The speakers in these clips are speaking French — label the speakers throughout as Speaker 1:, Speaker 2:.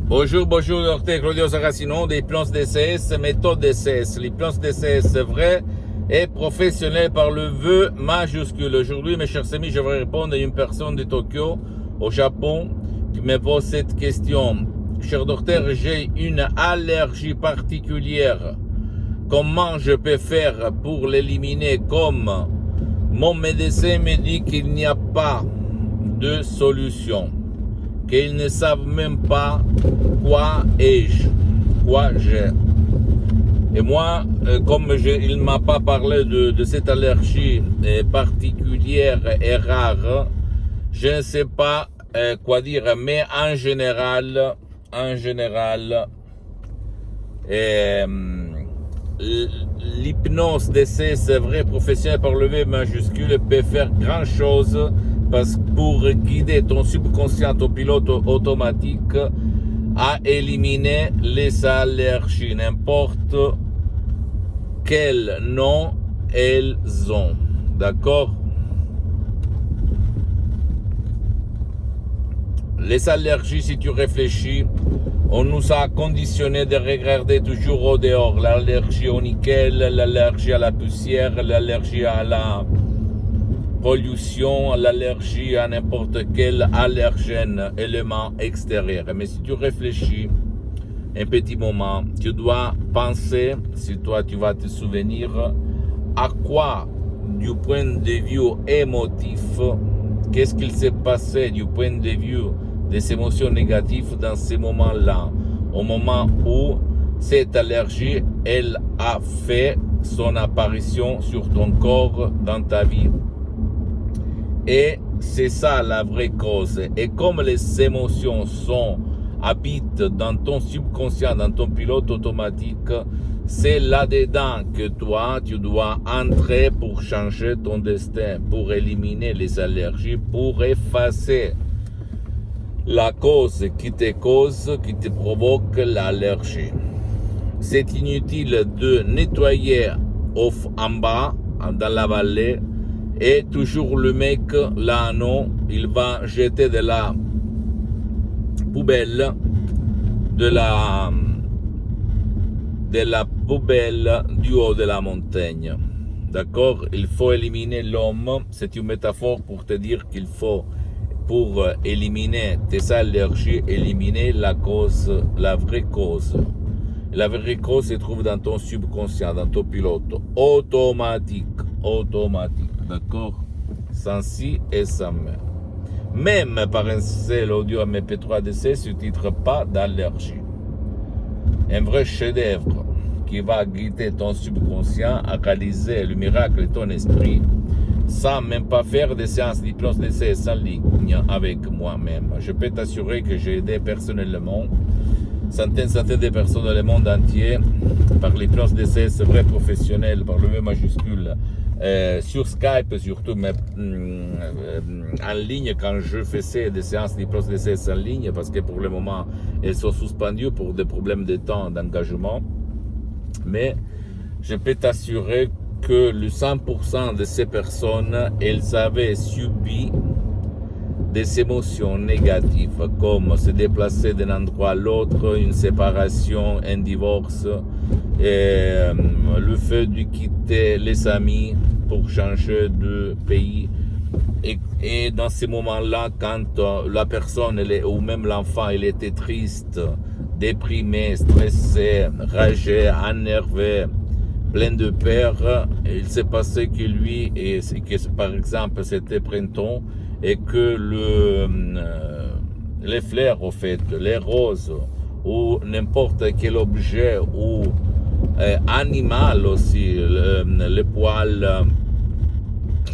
Speaker 1: Bonjour, bonjour, docteur Claudio Saracino des plans DCS, méthode DCS. Les plans DCS vrais et professionnels par le vœu majuscule. Aujourd'hui, mes chers amis, je vais répondre à une personne de Tokyo, au Japon, qui me pose cette question. Cher docteur, j'ai une allergie particulière. Comment je peux faire pour l'éliminer? Comme mon médecin me dit qu'il n'y a pas de solution, qu'ils ne savent même pas quoi ai-je, quoi j'ai. Et moi, comme il ne m'a pas parlé de cette allergie particulière et rare, je ne sais pas quoi dire, mais en général, l'hypnose d'essai, c'est vrai, professionnel par le V majuscule, peut faire grand chose parce que pour guider ton subconscient, ton pilote automatique, à éliminer les allergies, n'importe quel nom elles ont. D'accord? Les allergies, si tu réfléchis, on nous a conditionné de regarder toujours au dehors. L'allergie au nickel, l'allergie à la poussière, l'allergie à la pollution, l'allergie à n'importe quel allergène, élément extérieur. Mais si tu réfléchis un petit moment, tu dois penser, si toi tu vas te souvenir, à quoi, du point de vue émotif, qu'est-ce qu'il s'est passé du point de vue des émotions négatives dans ces moments-là, au moment où cette allergie, elle a fait son apparition sur ton corps dans ta vie. Et c'est ça la vraie cause. Et comme les émotions habitent dans ton subconscient, dans ton pilote automatique, c'est là-dedans que toi, tu dois entrer pour changer ton destin, pour éliminer les allergies, pour effacer la cause, qui te provoque l'allergie. C'est inutile de nettoyer en bas, dans la vallée, et toujours le mec, là, non, il va jeter de la poubelle, de la poubelle du haut de la montagne. D'accord? Il faut éliminer l'homme. C'est une métaphore pour te dire qu'il faut, pour éliminer tes allergies, éliminer la cause, la vraie cause. La vraie cause se trouve dans ton subconscient, dans ton pilote automatique, d'accord? Sans si et sans mais. Même par un seul audio MP3DC, sous-titre pas d'allergie. Un vrai chef-d'œuvre qui va guider ton subconscient à réaliser le miracle de ton esprit, sans même pas faire des séances d'hypnose d'essai en ligne avec moi-même. Je peux t'assurer que j'ai aidé personnellement centaines de personnes dans le monde entier par l'hypnose d'essai, c'est vrai, professionnel, par le V majuscule, sur Skype surtout, mais en ligne quand je faisais des séances d'hypnose d'essai en ligne, parce que pour le moment elles sont suspendues pour des problèmes de temps, d'engagement. Mais je peux t'assurer que le 100% de ces personnes, elles avaient subi des émotions négatives, comme se déplacer d'un endroit à l'autre, une séparation, un divorce, le fait de quitter les amis pour changer de pays. Et dans ces moments-là, quand la personne, ou même l'enfant, il était triste, déprimé, stressé, ragé, énervé, plein de peur, il s'est passé que lui, et que par exemple c'était printemps, et que les fleurs, au fait, les roses, ou n'importe quel objet, ou animal aussi, les poils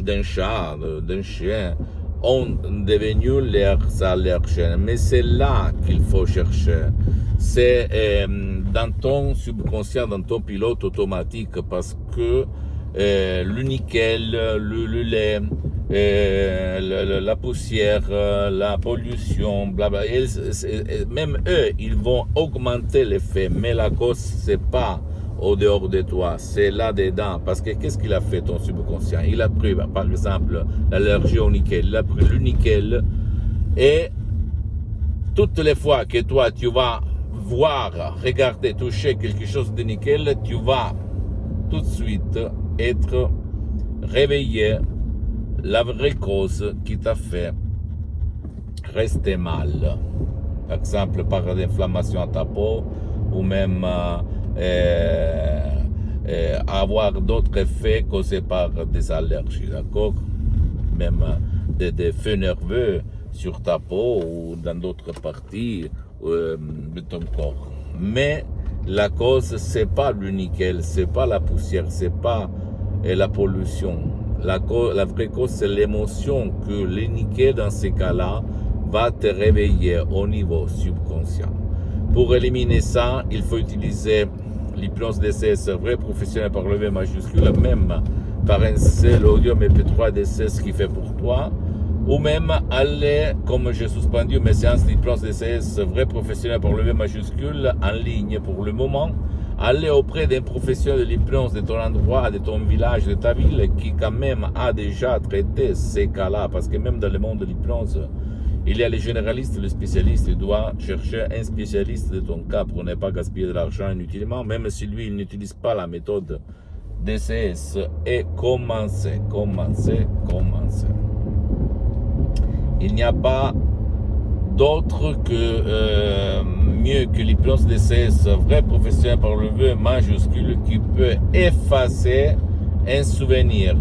Speaker 1: d'un chat, d'un chien, ont devenu leurs allergènes. Mais c'est là qu'il faut chercher. C'est dans ton subconscient, dans ton pilote automatique, parce que le nickel, le lait, la poussière, la pollution, blabla, même eux, ils vont augmenter l'effet, mais la cause, c'est pas au dehors de toi, c'est là-dedans. Parce que qu'est-ce qu'il a fait ton subconscient? Il a pris, par exemple, l'allergie au nickel, il a pris le nickel et toutes les fois que toi, tu vas voir, regarder, toucher quelque chose de nickel, tu vas tout de suite être réveillé la vraie cause qui t'a fait rester mal. Par exemple, par l'inflammation à ta peau, ou même avoir d'autres effets causés par des allergies, d'accord? Même des feux nerveux sur ta peau ou dans d'autres parties de ton corps. Mais la cause, c'est pas le nickel, c'est pas la poussière, c'est pas la pollution. La vraie cause, c'est l'émotion que le nickel, dans ces cas-là, va te réveiller au niveau subconscient. Pour éliminer ça, il faut utiliser l'hypnose DCS vrai professionnel par le V majuscule, même par un seul audio MP3 DCS qui fait pour toi, ou même aller, comme j'ai suspendu mes séances d'hypnose DCS vrai professionnel par le V majuscule en ligne pour le moment, aller auprès d'un professionnel de l'hypnose de ton endroit, de ton village, de ta ville, qui quand même a déjà traité ces cas-là, parce que même dans le monde de l'hypnose, il y a les généralistes, les spécialistes. Tu dois chercher un spécialiste de ton cas pour ne pas gaspiller de l'argent inutilement, même si lui, il n'utilise pas la méthode DCS. Et commencer. Il n'y a pas d'autre que mieux que l'hypnose DCS, vrai professionnel par le V majuscule, qui peut effacer un souvenir,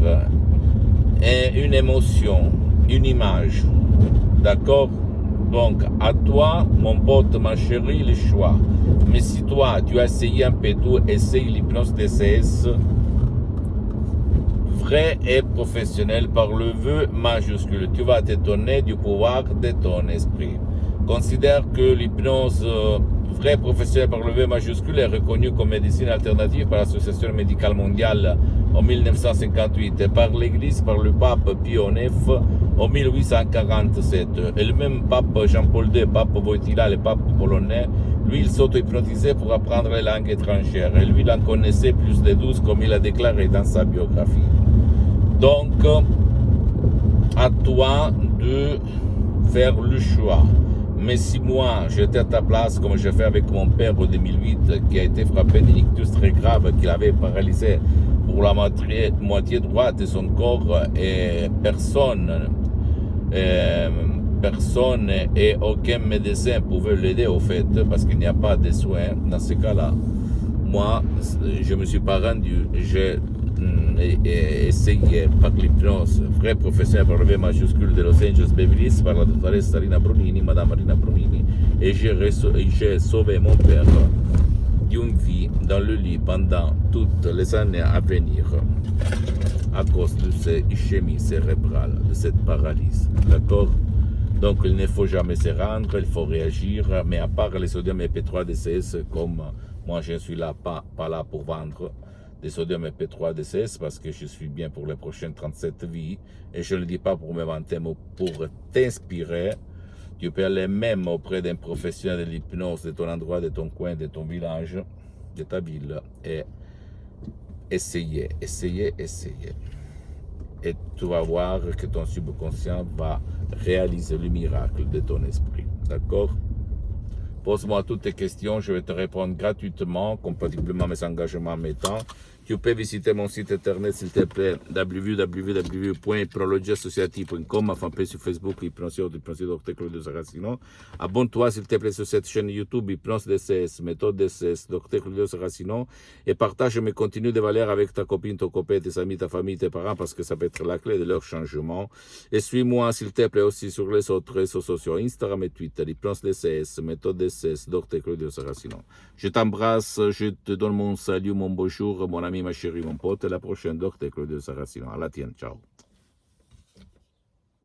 Speaker 1: une émotion, une image. D'accord? Donc, à toi, mon pote, ma chérie, le choix. Mais si toi, tu as essayé un peu tout, essaye l'hypnose DCS, vrai et professionnel par le vœu majuscule. Tu vas t'étonner du pouvoir de ton esprit. Considère que l'hypnose vrai professionnel par le V majuscule est reconnue comme médecine alternative par l'Association médicale mondiale en 1958 et par l'Église, par le pape Pie IX en 1847. Et le même pape Jean-Paul II, pape Wojtyla, le pape polonais, lui, il s'auto-hypnotisait pour apprendre les langues étrangères. Et lui, il en connaissait plus de 12, comme il a déclaré dans sa biographie. Donc, à toi de faire le choix. Mais si moi, j'étais à ta place, comme j'ai fait avec mon père en 2008, qui a été frappé d'une ictus très grave, qui l'avait paralysé pour la moitié droite de son corps, et personne et aucun médecin pouvait l'aider au fait, parce qu'il n'y a pas de soins dans ce cas-là. Moi, je ne me suis pas rendu, j'ai essayé par l'hypnose vrai professionnel par le V majuscule de Los Angeles Beverly Hills par la dottoressa Rina Brunini, Madame Rina Brunini, et j'ai sauvé mon père d'une vie dans le lit pendant toutes les années à venir à cause de cette ischémie cérébrale, de cette paralysie. D'accord? Donc il ne faut jamais se rendre, il faut réagir, mais à part les sodium EP3 DCS, comme moi je ne suis là, pas là pour vendre des sodium EP3 DCS, parce que je suis bien pour les prochaines 37 vies, et je ne le dis pas pour me vanter, mais pour t'inspirer. Tu peux aller même auprès d'un professionnel de l'hypnose de ton endroit, de ton coin, de ton village, de ta ville, et essayer. Et tu vas voir que ton subconscient va réaliser le miracle de ton esprit. D'accord? Pose-moi toutes tes questions, je vais te répondre gratuitement, compatiblement à mes engagements en mes temps. Tu peux visiter mon site internet, s'il te plaît, www.hypnologieassociative.com, ma fanpage sur Facebook, Hypnose Dr. Claudio Saracino. Abonne-toi, s'il te plaît, sur cette chaîne YouTube, Hypnose DCS, méthode DCS, Dr. Claudio Saracino, et partage mes contenus de valeur avec ta copine, ton copain, tes amis, ta famille, tes parents, parce que ça peut être la clé de leur changement. Et suis-moi, s'il te plaît, aussi sur les autres réseaux sociaux, Instagram et Twitter, Hypnose DCS, méthode DCS, Dr. Claudio Saracino. Je t'embrasse, je te donne mon salut, mon bonjour, mon ami, ma chérie, mon pote, et la prochaine, Dr. Claudio Saracino. À la tienne, ciao.